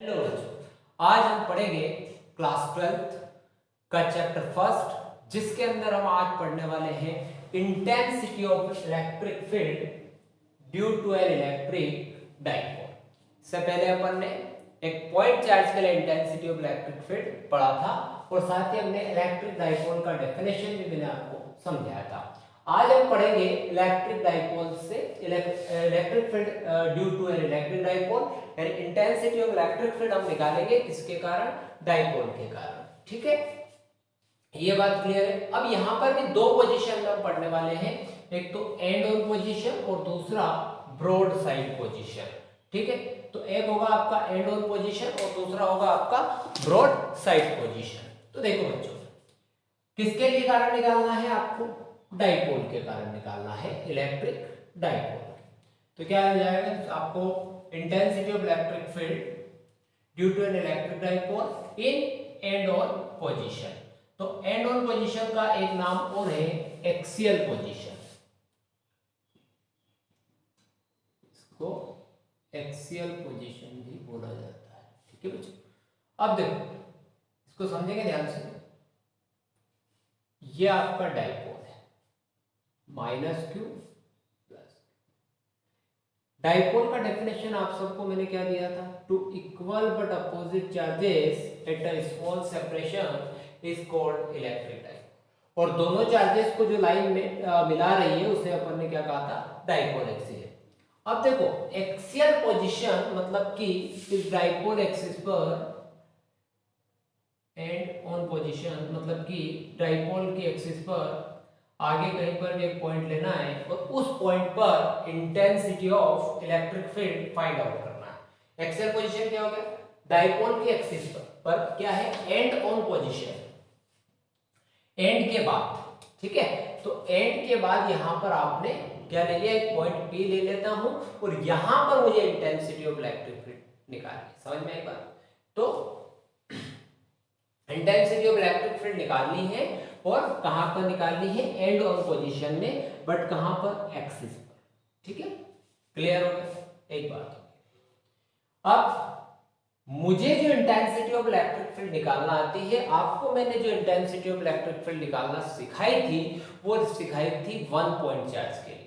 Hello बच्चों, आज हम पढ़ेंगे क्लास 12th का चैप्टर फर्स्ट, जिसके अंदर हम आज पढ़ने वाले हैं intensity of electric field due to an electric dipole. इससे पहले अपन ने एक पॉइंट चार्ज के लिए इंटेंसिटी ऑफ इलेक्ट्रिक फील्ड पढ़ा था और साथ ही हमने इलेक्ट्रिक डाइपोल का डेफिनेशन भी मैंने आपको समझाया था। आज हम पढ़ेंगे इलेक्ट्रिक डाइपोल से electric field due to an electric dipole, यानी इंटेंसिटी ऑफ इलेक्ट्रिक फील्ड हम निकालेंगे किसके कारण? डाइपोल के कारण। ठीक है, ये बात क्लियर है। अब यहां पर भी दो पोजीशन में हम पढ़ने वाले हैं, एक तो एंड ऑन पोजीशन और दूसरा ब्रॉड साइड पोजीशन। ठीक है, तो एक होगा आपका एंड ऑन पोजीशन और दूसरा होगा आपका ब्रॉड साइड पोजीशन। तो देखो बच्चों, किसके लिए कारण निकालना है आपको? डाइपोल के कारण निकालना है, इलेक्ट्रिक डाइपोल। तो क्या हो जाएगा आपको? Intensity of electric field due to an electric dipole in end on position. तो एंड ऑन पोजीशन का एक नाम और है एक्सियल पोजीशन, इसको एक्सियल पोजीशन भी बोला जाता है। ठीक है बच्चों, अब देखो इसको समझेंगे ध्यान से। ये आपका डाइपोल है, माइनस क्यू प्लस। डाइपोल का डेफिनेशन आप सबको मैंने क्या दिया था? Two equal but opposite charges at a small separation is called electric dipole. और दोनों चार्जेस को जो लाइन में मिला रही है उसे अपन ने क्या कहा था? Dipole axis. अब देखो, एक्सियल पोजीशन मतलब कि इस डाइपोल एक्सिस पर एंड ऑन पोजीशन मतलब कि डाइपोल की एक्सिस पर आगे कहीं पर भी एक पॉइंट लेना है और उस पॉइंट पर intensity of electric field find out करना है। एक्सियल पोजीशन क्या हो गया? डाइपोल की एक्सिस पर क्या है? एंड ऑन पोजीशन, एंड के बाद। ठीक है, तो एंड के बाद यहां पर आपने क्या ले लिया? एक पॉइंट P ले लेता हूं और यहां पर मुझे इंटेंसिटी ऑफ इलेक्ट्रिक फील्ड निकालनी। समझ में आई बात? तो इंटेंसिटी ऑफ इलेक्ट्रिक फील्ड निकालनी है और कहां पर निकालनी है? एंड ऑन पोजीशन में, बट कहां पर? एक्सिस पर। ठीक है, क्लियर हो गया? एक बात हो गई। अब मुझे जो इंटेंसिटी ऑफ इलेक्ट्रिक फील्ड निकालना आती है, आपको मैंने जो इंटेंसिटी ऑफ इलेक्ट्रिक फील्ड निकालना सिखाई थी वो सिखाई थी वन पॉइंट चार्ज के लिए।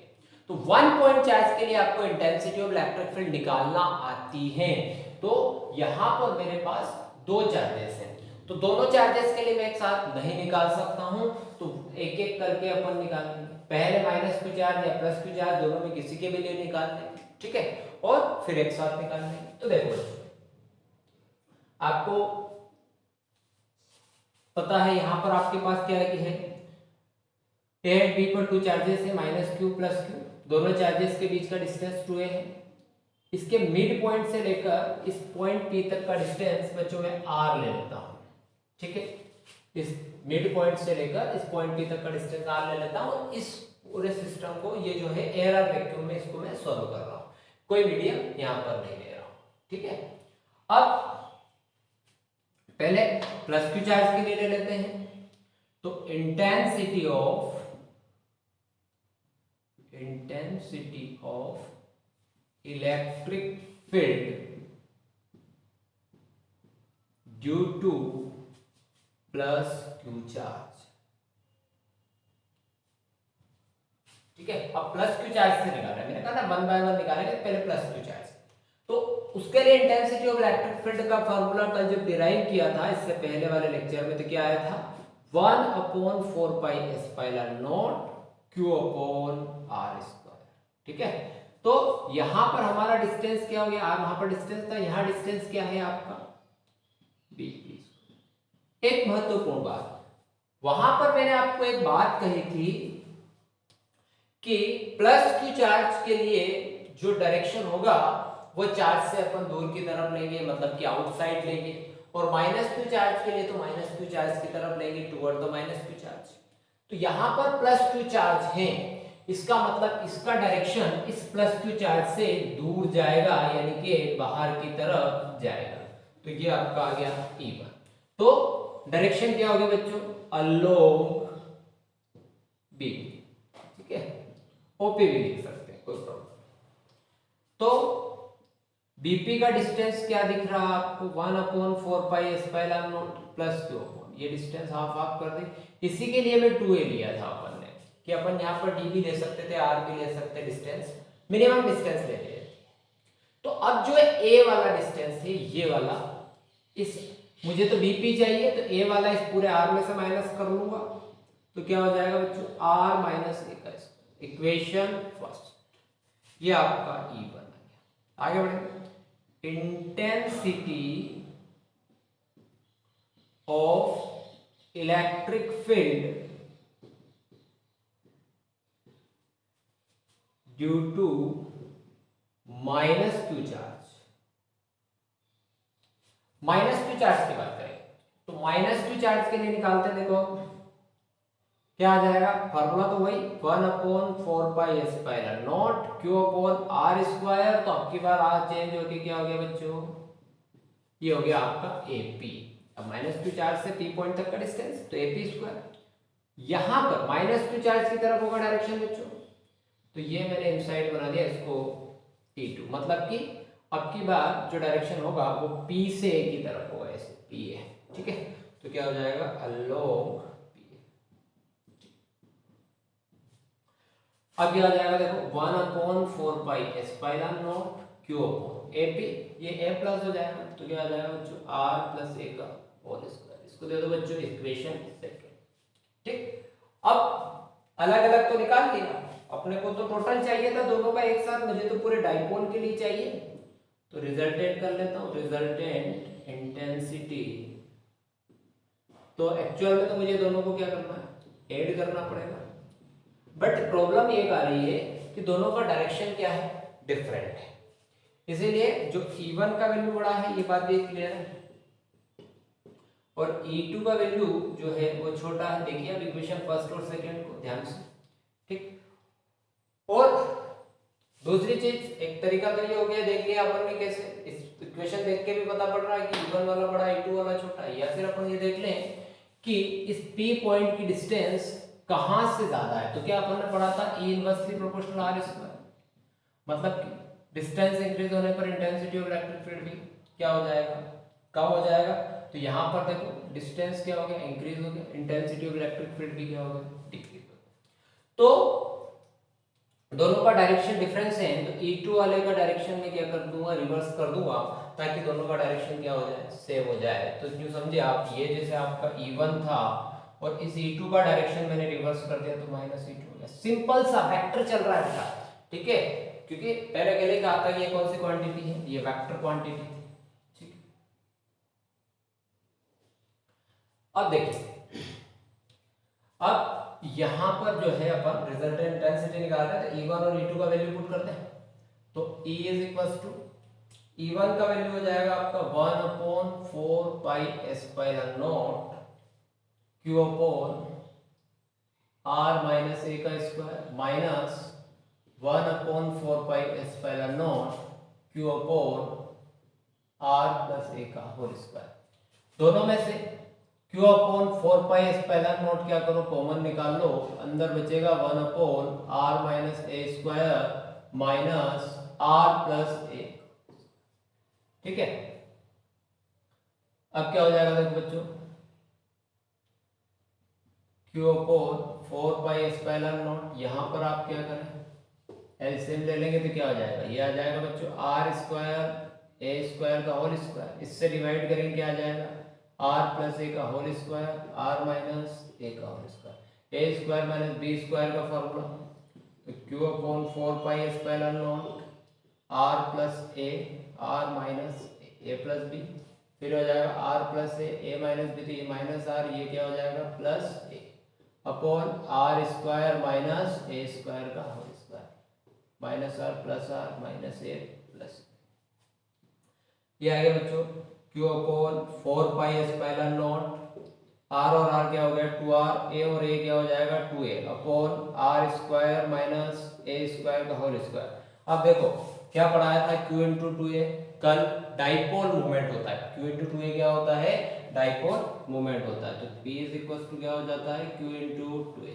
तो वन पॉइंट चार्ज के लिए आपको इंटेंसिटी ऑफ इलेक्ट्रिक फील्ड निकालना आती है। तो यहां पर मेरे पास दो चार्जेस हैं, तो दोनों चार्जेस के लिए मैं एक साथ नहीं निकाल सकता हूं, तो एक एक करके अपन निकालेंगे। पहले माइनस क्यू चार्ज या प्लस क्यू चार्ज, दोनों में किसी के भी लिए निकाल लेंगे। ठीक है, और फिर एक साथ निकाल लेंगे। तो देखो आपको पता है यहां पर आपके पास क्या है? ए एंड बी पर टू चार्जेस है, माइनस क्यू प्लस क्यू। दोनों चार्जेस के बीच का डिस्टेंस 2a है। इसके मिड पॉइंट से लेकर इस पॉइंट P तक का डिस्टेंस बच्चों मैं r ले लेता हूं। ठीक है, इस मिड पॉइंट से लेकर इस पॉइंट P तक का डिस्टेंस r ले लेता हूं। इस पूरे सिस्टम को, ये जो है एयर वैक्यूम में, इसको मैं सॉल्व कर रहा हूं, कोई मीडियम यहां पर नहीं ले रहा हूं। ठीक है, अब पहले प्लस क्यू चार्ज के लिए ले लेते हैं। तो intensity of electric field due two plus Q charge. ठीक है, अब प्लस क्यू चार्ज से निकाला है, मैंने कहा ना वन बाय वन निकालेंगे, पहले प्लस क्यू चार्ज। तो उसके लिए इंटेंसिटी ऑफ इलेक्ट्रिक फील्ड का फार्मूला कल जब डिराइव किया था इससे पहले वाले लेक्चर में, तो क्या आया था? 1/4πε0 q अपॉन r स्क्वायर। ठीक है, तो यहां पर हमारा डिस्टेंस क्या हो गया? r वहां पर डिस्टेंस था, यहां डिस्टेंस क्या है आपका? b। एक महत्वपूर्ण बात, वहां पर मैंने आपको एक बात कही थी कि प्लस क्यू चार्ज के लिए जो डायरेक्शन होगा वो चार्ज से अपन दूर की तरफ लेंगे, मतलब कि आउटसाइड लेंगे, और माइनस क्यू चार्ज के लिए तो माइनस क्यू चार्ज की तरफ लेंगे, toward the minus Q charge. तो यहां पर प्लस क्यू चार्ज है, इसका मतलब इसका डायरेक्शन इस प्लस क्यू चार्ज से दूर जाएगा, यानी कि बाहर की तरफ जाएगा। तो ये आपका आ गया E1। तो डायरेक्शन क्या होगी बच्चों? Along B। ठीक है, ओपी भी लिख सकते हैं, कोई प्रॉब्लम। तो बीपी का डिस्टेंस क्या दिख रहा है आपको 1/4 पाई प्लस क्यू अपॉन, ये डिस्टेंस हाफ हाफ कर दी। इसी के लिए मैं 2a लिया था अपन ने कि अपन यहाँ पर डी भी ले सकते थे, आर भी ले सकते, डिस्टेंस मिनिमम डिस्टेंस ले लिए। तो अब जो ए वाला डिस्टेंस है ये वाला, इस मुझे तो बीपी चाहिए तो ए वाला इस पूरे आर में से माइनस कर लूंगा, तो क्या हो जाएगा बच्चों आर माइनस ए का स्क्वायर। इक्वेशन फर्स्ट ये आपका ई बन गया। आगे बढ़ेंगे। Intensity of electric field due to minus Q charge. Minus Q charge की बात करें तो माइनस क्यू चार्ज के लिए निकालते हैं, देखो क्या आ जाएगा, फॉर्मूला तो वही 1/4 पाई क्यू अपॉन आर स्क्वायर। तो अब की बार आर चेंज होके क्या हो गया बच्चों, ये हो गया आपका एपी। अब माइनस क्यू चार्ज से पी पॉइंट तक का डिस्टेंस तो एपी स्क्वायर। यहां पर माइनस क्यू चार्ज की तरफ होगा डायरेक्शन बच्चों, तो ये मैंने इनसाइड बना दिया इसको T2, मतलब कि अब की बार जो डायरेक्शन होगा वो P से A की तरफ होगा, ऐसे PA, ठीक है। तो क्या हो जाएगा अलोंग PA। अब क्या हो जाएगा देखो 1/4 pi epsilon naught q upon AP, ये a प्लस हो जाएगा, तो क्या हो जाएगा बच्चों r प्लस a का होल स्क्वायर। इसको दे दो बच्चों इक्वेशन सेकंड, ठीक। अब अलग अलग तो निकाल लिया, अपने को तो टोटल चाहिए था दोनों का एक साथ, मुझे तो पूरे डाइपोल के लिए चाहिए, तो रिजल्टेंट कर लेता हूं। रिजल्टेंट इंटेंसिटी, तो एक्चुअल में तो मुझे दोनों को क्या करना है, ऐड करना पड़ेगा, बट प्रॉब्लम ये आ रही है कि दोनों का डायरेक्शन क्या है, डिफरेंट है। इसीलिए जो E1 का वैल्यू बड़ा है, ये बात भी क्लियर है, और E2 का वैल्यू जो है वो छोटा है। देखिए अब इक्वेशन फर्स्ट और सेकंड को ध्यान से, ठीक। और दूसरी चीज, एक तरीका तो ये हो गया, देख लिया अपन ने कैसे, इस इक्वेशन देख के भी पता पड़ रहा है कि E1 वाला बड़ा E2 वाला छोटा है, या फिर अपन ये देख लें कि इस P पॉइंट की डिस्टेंस कहां से ज्यादा है। तो क्या अपन ने पढ़ा था E inversely proportional R square, मतलब कि डिस्टेंस इंक्रीज होने पर इंटेंसिटी ऑफ इलेक्ट्रिक फील्ड भी क्या हो जाएगा, कम हो जाएगा। तो यहाँ पर देखो डिस्टेंस क्या हो गया, इंक्रीज हो गया, इंटेंसिटी ऑफ इलेक्ट्रिक फील्ड भी क्या हो गया, डिक्रीज हो गया। तो दोनों का डायरेक्शन डिफरेंस है, तो E2 वाले का डायरेक्शन में क्या कर दूंगा, रिवर्स कर दूंगा, ताकि दोनों का डायरेक्शन क्या हो जाए, सेम हो जाए। तो जो समझे आप, ये जैसे आपका E1 था और इस E2 का डायरेक्शन मैंने रिवर्स कर दिया तो माइनस E2 हो गया। सिंपल सा वेक्टर चल रहा है बेटा, ठीक है, क्योंकि पहले के लिए कहा था कि ये कौन सी क्वांटिटी है, ये वेक्टर क्वांटिटी थी, ठीक। अब देखिए, अब यहां पर जो है अपन रिजल्टेंट इंटेंसिटी निकाल रहे हैं, तो E1 और E2 का वैल्यू पुट करते हैं। तो E is equal to, E1 का वैल्यू हो जाएगा आपका 1/4 pi epsilon naught q upon r minus a का square minus 1/4 pi epsilon naught q upon r plus a का होल स्क्वायर। दोनों में से q upon 4 pi epsilon naught क्या करो, कॉमन निकाल लो, अंदर बचेगा 1/r minus a square minus r plus a, ठीक है। अब क्या हो जाएगा देखो बच्चों, q upon 4 pi epsilon not, यहां पर आप क्या करें, एलसीएम ले लेंगे तो क्या हो जाएगा, ये आ जाएगा बच्चों r स्क्वायर a स्क्वायर का होल स्क्वायर, इससे डिवाइड करेंगे क्या आ जाएगा, r प्लस a का whole square r minus a का whole square, a square minus b square का फॉर्मूला, तो q upon 4 pi epsilon naught r plus a r minus a plus b, फिर हो जाएगा r plus a minus b, तो ये minus r, ये क्या हो जाएगा plus a upon r square minus a square का whole square minus r plus r minus a plus, ये आ गया बच्चों q upon 4 pi epsilon naught, r और r क्या हो गया 2r, a और a क्या हो जाएगा 2a upon r square minus a square का होल स्क्वायर। अब देखो क्या पढ़ाया था, q इंटू 2a, कल डाइपोल मोमेंट होता है, q इंटू 2a क्या होता है, डाइपोल मोमेंट होता है, तो p इज इक्वल टू क्या हो जाता है q इंटू 2a।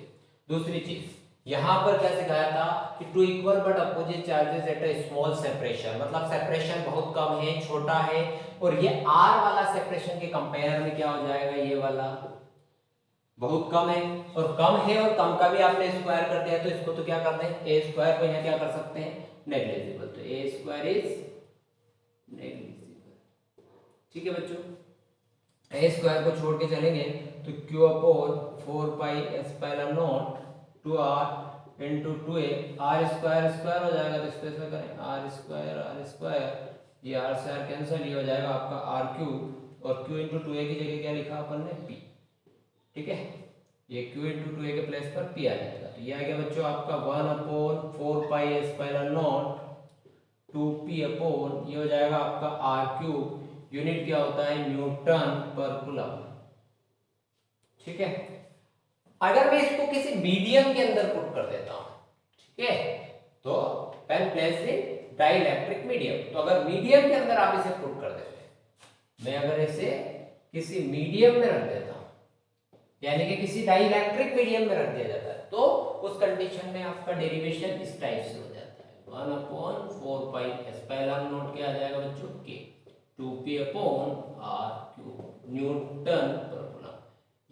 दूसरी चीज यहां पर क्या सिखाया था कि two equal but opposite charges at a small separation, मतलब सेपरेशन बहुत कम है, छोटा है, और ये आर वाला सेपरेशन के कंपेयर में क्या हो जाएगा, ये वाला बहुत कम है, और कम है और कम का भी आपने स्क्वायर कर दिया तो इसको तो क्या करते हैं, ए स्क्वायर को यहाँ क्या कर सकते हैं, नेग्लिजिबल, तो ए स्क्वायर इज नेग्लिजिबल। ठीक है बच्चों, ए स्क्वायर को छोड़ के चलेंगे तो Q upon 4 pi epsilon naught two R into two A, R square square हो जाएगा तो स्पेस में करें आर स्क्वायर, ये आर से आर कैंसिल, ये हो जाएगा आपका आर क्यूब, और क्यू इंटू टू ए की जगह क्या लिखा अपन ने, पी। ठीक है, ये क्यू इंटू टू ए के प्लेस पर पी आ जाएगा, तो ये आ गया बच्चों आपका 1 upon 4 pi epsilon naught two P upon, ये हो जाएगा आपका आर क्यूब, यूनिट क्या होता है, न्यूटन पर कूलम। ठीक है, अगर मैं इसको किसी मीडियम के अंदर पुट कर देता हूं, ठीक है, तो when place in dielectric medium, तो अगर मीडियम के अंदर आप इसे पुट कर देते हैं, मैं अगर इसे किसी मीडियम में रख देता हूं, यानी कि किसी डाइइलेक्ट्रिक मीडियम में रख दिया जाता है, तो उस कंडीशन में आपका डेरिवेशन इस टाइप से हो जाता है, 1 अपॉन 4 पाई एप्सिलॉन नॉट क्या आ जाएगा बच्चों, के 2p upon are cube newton per coulomb.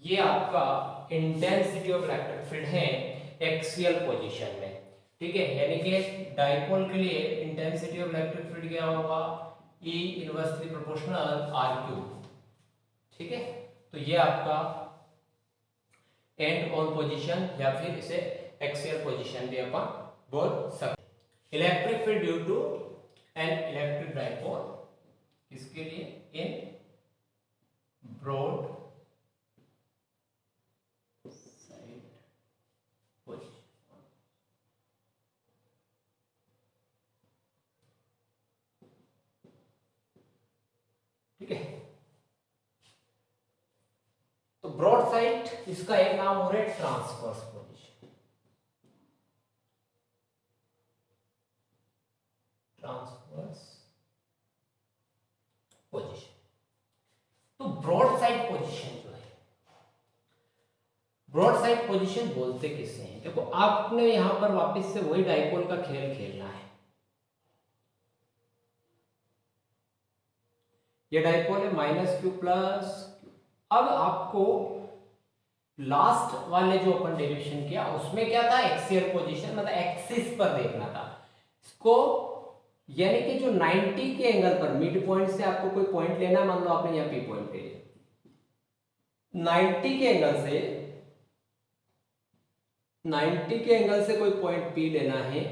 ये आपका इंटेंसिटी ऑफ इलेक्ट्रिक फील्ड है एक्सियल पोजीशन में। ठीक है, यानी कि डाइपोल के लिए इंटेंसिटी ऑफ इलेक्ट्रिक फील्ड क्या होगा, E inversely proportional R cube. ठीक है, तो ये आपका एंड ऑन पोजीशन, या फिर इसे एक्सियल पोजीशन भी अपन बोल सकते। Electric field due to an electric dipole, इसके लिए इन ब्रॉड साइड पोजीशन। ठीक है, तो ब्रॉड साइड इसका एक नाम हो रहा है ट्रांसवर्स पोजीशन, ट्रांसवर्स पोजीशन। तो ब्रॉड साइड पोजीशन जो है, ब्रॉड साइड पोजीशन बोलते किसे हैं, देखो आपने यहां पर वापस से वही डाइपोल का खेल खेलना है। ये डाइपोल है माइनस क्यू प्लस क्यू। अब आपको लास्ट वाले जो अपन डेरिवेशन किया उसमें क्या था, एक्सियल पोजीशन, मतलब एक्सिस पर देखना था इसको, यानी कि जो 90 के एंगल पर मिड पॉइंट से आपको कोई पॉइंट लेना है, मान लो आपने यहाँ पी पॉइंट ले लिया, 90 के एंगल से, 90 के एंगल से कोई पॉइंट पी लेना है,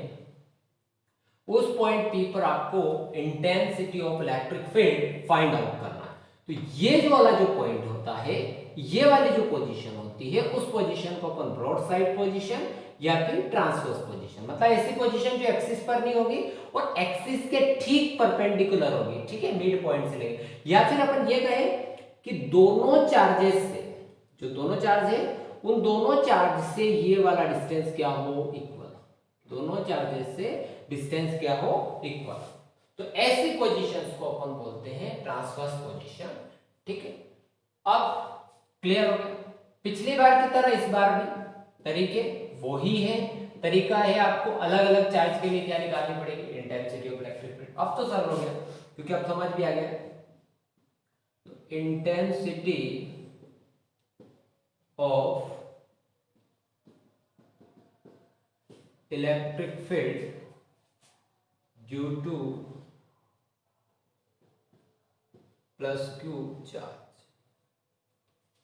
उस पॉइंट पी पर आपको intensity of electric field find out करना है। तो ये जो वाला जो पॉइंट होता है, ये वाली जो पोजीशन होती है, उस पोजीशन को अपन ब्रॉड साइड पोजीशन या फिर ट्रांसवर्स पोजीशन, मतलब ऐसी पोजीशन जो एक्सिस पर नहीं होगी और एक्सिस के ठीक परपेंडिकुलर होगी, ठीक है, मिड पॉइंट से लेके, या फिर अपन ये कहें कि दोनों चार्जेस से, जो दोनों चार्ज है उन दोनों चार्ज से ये वाला डिस्टेंस क्या हो, इक्वल, दोनों चार्जेस से डिस्टेंस क्या हो, इक्वल। तो ऐसी पोजीशंस को अपन बोलते हैं ट्रांसवर्स पोजीशन। ठीक है, अब क्लियर हो गया, पिछली बार की तरह इस बार भी तरीके वही है, तरीका है आपको अलग अलग चार्ज के लिए क्या निकालनी पड़ेगी, इंटेंसिटी ऑफ इलेक्ट्रिक फील्ड। अब तो सरल हो गया क्योंकि अब समझ भी आ गया, तो intensity of electric field due two plus Q charge.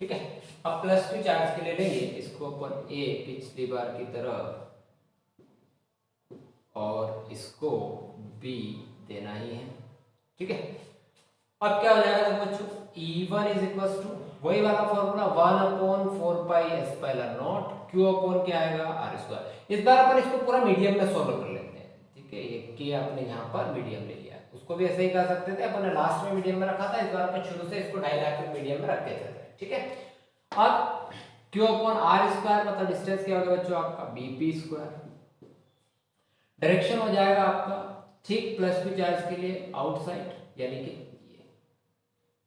ठीक है, अब प्लस क्यू चार्ज के लिए लेंगे इसको अपन ए पिछली बार की तरह, और इसको बी देना ही है। ठीक है, अब क्या हो जाएगा बच्चों, E1 इज इक्वल टू वही वाला formula 1 upon 4 pi epsilon naught Q upon क्या आएगा, आर स्क्वायर। इस बार अपन इसको पूरा मीडियम में सॉल्व कर लेते हैं। ठीक है, ये के आपने यहाँ पर मीडियम ले लिया, उसको भी ऐसे ही कर सकते थे, अपन ने लास्ट में मीडियम में रखा था, इस बार अपन शुरू से इसको डाइलेक्ट्रिक मीडियम में रख के चल रहे हैं। ठीक है, अब Q अपॉन आर स्क्वायर मतलब डिस्टेंस क्या होगा बच्चों आपका, बीपी स्क्वायर, डायरेक्शन हो जाएगा आपका ठीक प्लस क्यू चार्ज के लिए आउटसाइड, यानी कि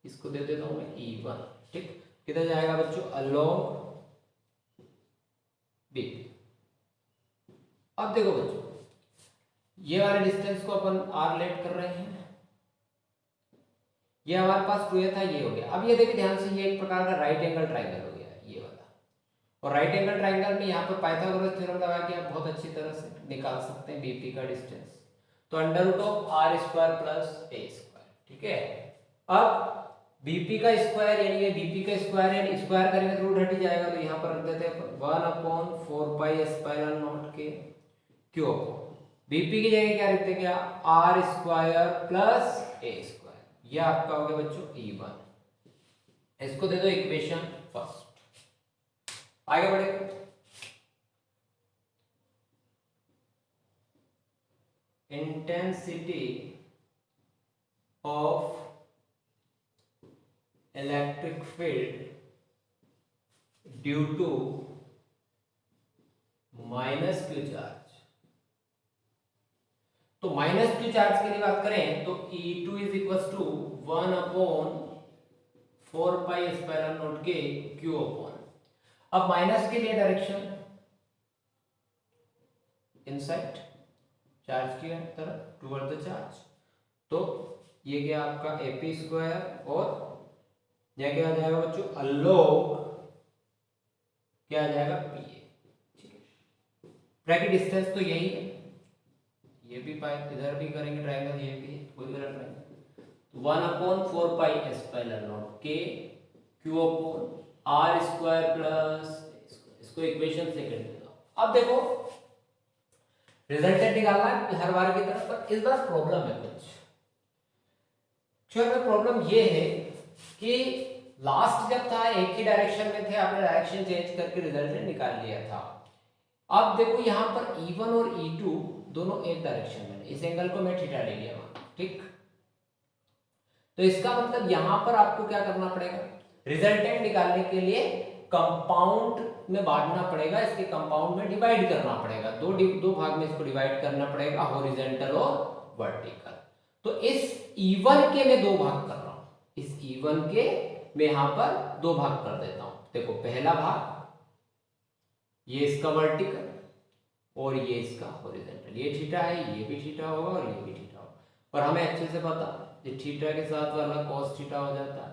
इसको दे देता हूं मैं E1। ठीक, किधर जाएगा बच्चों, अलोंग बीपी। अब देखो बच्चों, ये वाले डिस्टेंस को अपन r लेट कर रहे हैं, ये हमारे पास 2a था, ये हो गया। अब ये देखिए ध्यान से, ये एक प्रकार का राइट एंगल ट्राइंगल हो गया ये वाला, और राइट एंगल ट्राइंगल में यहाँ पर पाइथागोरस थ्योरम लगा के आप बहुत अच्छी तरह से निकाल सकते हैं बीपी का डिस्टेंस। तो under root of r square plus a square, ठीक है। अब बीपी का स्क्वायर यानी ये बीपी का स्क्वायर यानी स्क्वायर करेंगे तो रूट हट ही जाएगा, तो यहाँ पर रख देते हैं 1/4 पाई एप्सिलॉन नॉट के क्यू। बीपी की जगह क्या लिखते हैं, क्या r square plus a square, ये आपका हो गया बच्चों E1। इसको दे दो इक्वेशन फर्स्ट, आगे बढ़े। Intensity of electric field due to minus Q charge. तो माइनस क्यू चार्ज के लिए बात करें तो E2 is equal to 1/4 pi epsilon naught के क्यू अपॉन। अब माइनस के लिए डायरेक्शन इनसाइड, चार्ज की तरफ टुवर्ड द चार्ज, तो ये क्या आपका AP स्क्वायर और यह क्या आ जाएगा बच्चों अलोग क्या आ जाएगा PA, ठीक है। ब्रैकेट डिस्टेंस तो यही है, ये भी पाई इधर भी करेंगे ट्रायंगल, ये भी कोई गलत नहीं। 1/4 पाई एप्सिलॉन नॉट के q upon r square plus, इसको इक्वेशन सेकंड दे दो। अब देखो रिजल्टेंट निकालना है हर बार की तरह, पर इस बार प्रॉब्लम है कुछ। में प्रॉब्लम ये है कि लास्ट जब था एक ही डायरेक्शन में थे, आपने डायरेक्शन चेंज करके रिजल्टेंट निकाल लिया था। अब देखो यहाँ पर E1 और E2 दोनों एक डायरेक्शन में, इस एंगल को मैं थीटा ले लिया वहां, ठीक। तो इसका मतलब यहाँ पर आपको क्या करना पड़ेगा, रिजल्टेंट निकालने के लिए कंपाउंड में बांटना पड़ेगा, इसके कंपाउंड में डिवाइड करना पड़ेगा, दो भाग में इसको डिवाइड करना पड़ेगा, हॉरिजॉन्टल और वर्टिकल। तो इस E1 के मैं दो भाग कर रहा हूं, इस E1 के मैं यहां पर दो भाग कर देता हूं। देखो पहला भाग ये इसका वर्टिकल और ये इसका हॉरिजॉन्टल, ये थीटा है, ये भी थीटा होगा और ये भी थीटा होगा, और हमें अच्छे से पता ये थीटा के साथ वाला cos थीटा हो जाता है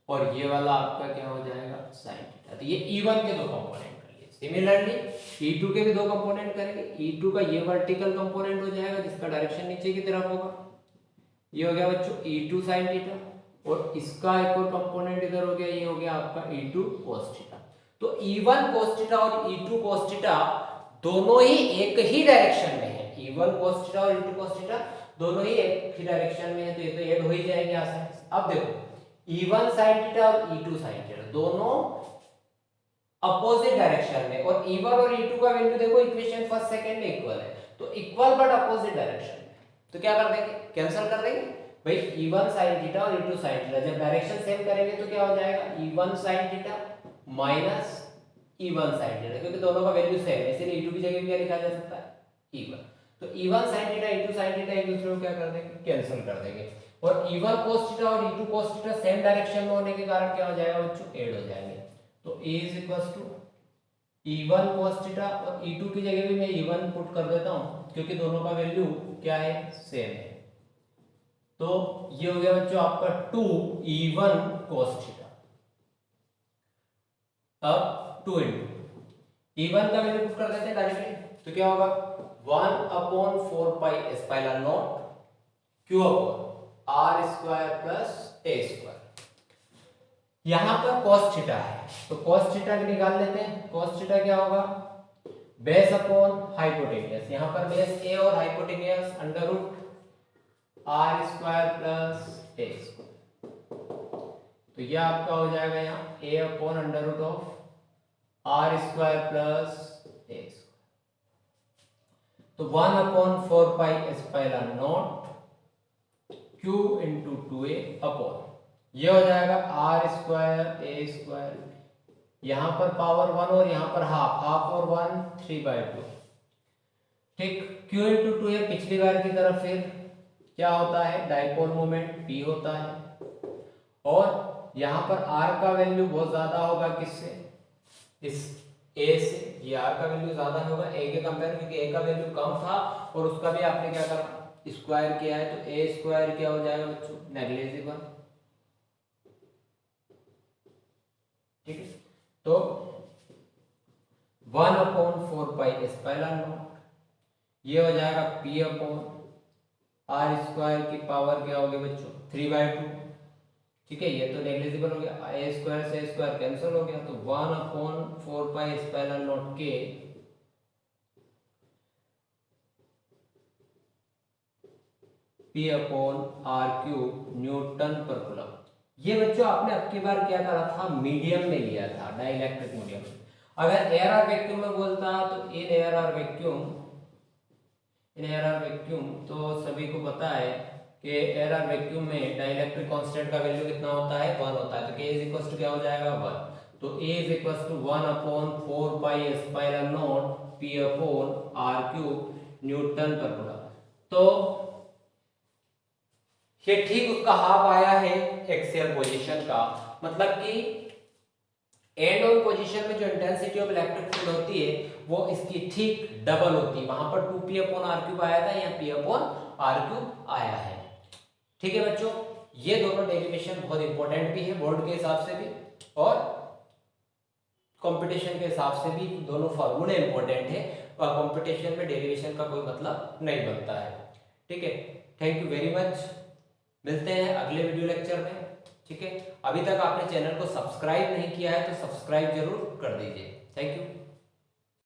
और ये वाला आपका क्या हो जाएगा sin थीटा। तो ये E1 के दो कंपोनेंट कर लिए। सिमिलरली E2 के भी दो कंपोनेंट करेंगे। E2 का ये वर्टिकल कंपोनेंट हो जाएगा जिसका डायरेक्शन नीचे की तरफ होगा, ये हो गया बच्चों E2 sin थीटा, और इसका एक और कंपोनेंट इधर हो गया, ये हो गया आपका E2 cos थीटा। तो E1 cos थीटा और E2 cos थीटा दोनों ही एक ही डायरेक्शन में है। E1 cos थीटा और E2 cos थीटा दोनों ही एक ही डायरेक्शन में है, तो ये तो ऐड हो ही जाएंगे आसानी से। अब देखो E1 sin थीटा और E2 sin थीटा दोनों अपोजिट डायरेक्शन में, और E1 और E2 का वैल्यू देखो इक्वेशन फर्स्ट सेकंड में इक्वल है, तो इक्वल बट अपोजिट डायरेक्शन में, तो क्या कर देंगे, कैंसिल कर देंगे भाई। E1 sin थीटा और E2 sin थीटा जब डायरेक्शन सेम करेंगे तो क्या हो जाएगा, E1 sin theta minus E1 sin theta, क्योंकि दोनों का वैल्यू सेम है इसलिए E2 की जगह भी क्या लिखा जा सकता है E1। तो E1 sin theta E2 sin theta एक दूसरे को क्या कर देंगे, कैंसिल कर देंगे, और E1 cos थीटा और E2 cos theta same direction में होने के कारण क्या हो जाएगा बच्चों, ऐड हो जाएंगे। तो A is equal to E1 cos theta और E2 की जगह भी मैं E1 पुट कर देता हूं क्योंकि दोनों का वैल्यू क्या है, सेम है। तो ये हो गया बच्चों आपका 2E1 cos थीटा। अब 2 इंटू E1 का वैल्यू पुट कर देते हैं डायरेक्टली, तो क्या होगा 1/4 pi epsilon naught q upon r square plus a square. यहां पर cos थीटा है तो cos थीटा को निकाल लेते हैं। cos थीटा क्या होगा, बेस अपॉन हाइपोटेन्यूज, यहां पर बेस a और hypotenuse under root r square plus a square, तो यह आपका हो जाएगा यहाँ a upon under root of r square plus a square. तो 1/4 pi epsilon naught q into 2a upon ये हो जाएगा आर स्क्वायर ए स्क्वायर, यहां पर पावर 1 और यहां पर हाफ, हाफ और 1 3/2, ठीक। q इंटू 2a पिछली बार की तरह फिर क्या होता है, डाइपोल मोमेंट p होता है, और यहां पर r का वैल्यू बहुत ज्यादा होगा किससे, इस ए से, ये आर का वैल्यू ज्यादा होगा ए के कंपेयर, क्योंकि ए का वैल्यू कम था और उसका भी आपने क्या करा, स्क्वायर किया है, तो ए स्क्वायर क्या हो जाएगा बच्चों, नेग्लिजिबल। ठीक है, तो 1/4 पाई स्क्वायर नॉट, ये हो जाएगा पी अपॉन आर स्क्वायर की पावर क्या होगी बच्चों, 3/2। ठीक है, ये तो नेग्लिजिबल हो गया, ए स्क्वायर से स्क्वायर कैंसिल हो गया, तो 1/4 पाई स्क्वायर नॉट के p upon are cube newton per coulomb. ये बच्चों आपने अब की बार क्या करा था, मीडियम में लिया था, डाइलेक्ट्रिक मीडियम। अगर एयर आर वैक्यूम में बोलता तो इन एयर आर वैक्यूम तो सभी को पता है कि एयर आर वैक्यूम में डाइलेक्ट्रिक कांस्टेंट का वैल्यू कितना होता है, 1 होता है, तो K इज इक्वल टू क्या हो जाएगा 1, तो A is equal to 1/4 pi epsilon naught P upon R cube newton per coulomb. तो ये ठीक उसका हाफ आया है एक्सियल पोजीशन का, मतलब कि एंड ऑन पोजीशन में जो इंटेंसिटी ऑफ इलेक्ट्रिक फील्ड होती है वो इसकी ठीक डबल होती है, वहां पर 2p अपॉन आर क्यूब आया था, यहाँ p अपॉन आर क्यूब आया है। ठीक है बच्चों, ये दोनों डेरिवेशन बहुत इंपॉर्टेंट भी है बोर्ड के हिसाब से भी और कंपटीशन के हिसाब से भी, दोनों फार्मूले इंपॉर्टेंट है और कंपटीशन में डेरिवेशन का कोई मतलब नहीं बनता है। ठीक है, थैंक यू वेरी मच, मिलते हैं अगले वीडियो लेक्चर में। ठीक है, अभी तक आपने चैनल को सब्सक्राइब नहीं किया है तो सब्सक्राइब जरूर कर दीजिए। Thank you.